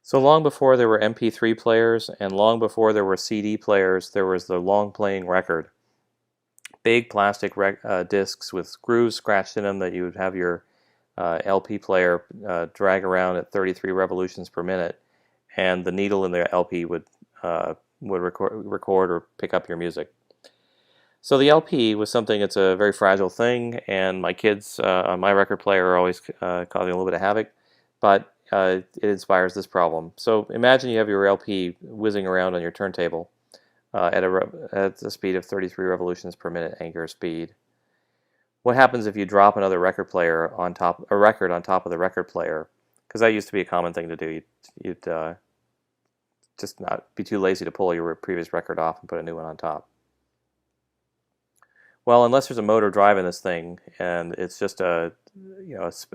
So long before there were MP3 players and long before there were CD players, there was the long playing record. Big plastic discs with grooves scratched in them that you would have your LP player drag around at 33 revolutions per minute, and the needle in the LP would record or pick up your music. So the LP was something, it's a very fragile thing, and my kids on my record player are always causing a little bit of havoc, but it inspires this problem. So imagine you have your LP whizzing around on your turntable at a speed of 33 revolutions per minute angular speed. What happens if you drop another record on top of the record player? Because that used to be a common thing to do. You'd just not be too lazy to pull your previous record off and put a new one on top. Well, unless there's a motor driving this thing and it's just a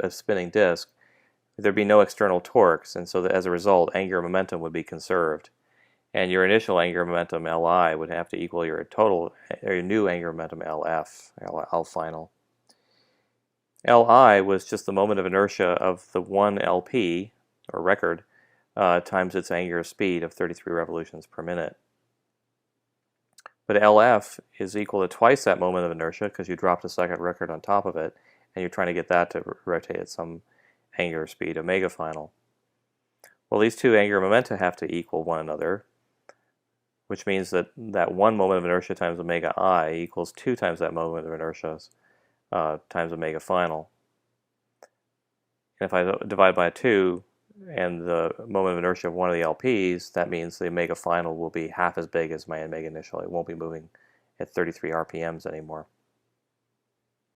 spinning disc, there'd be no external torques, and so as a result, angular momentum would be conserved, and your initial angular momentum Li would have to equal your new angular momentum Lf, L final. Li was just the moment of inertia of the one LP or record times its angular speed of 33 revolutions per minute. But Lf is equal to twice that moment of inertia because you dropped a second record on top of it, and you're trying to get that to rotate at some angular speed, omega final. Well, these two angular momenta have to equal one another, which means that one moment of inertia times omega I equals 2 times that moment of inertia times omega final. And if I divide by 2 and the moment of inertia of one of the LPs, that means the omega final will be half as big as my omega initial. It won't be moving at 33 RPMs anymore.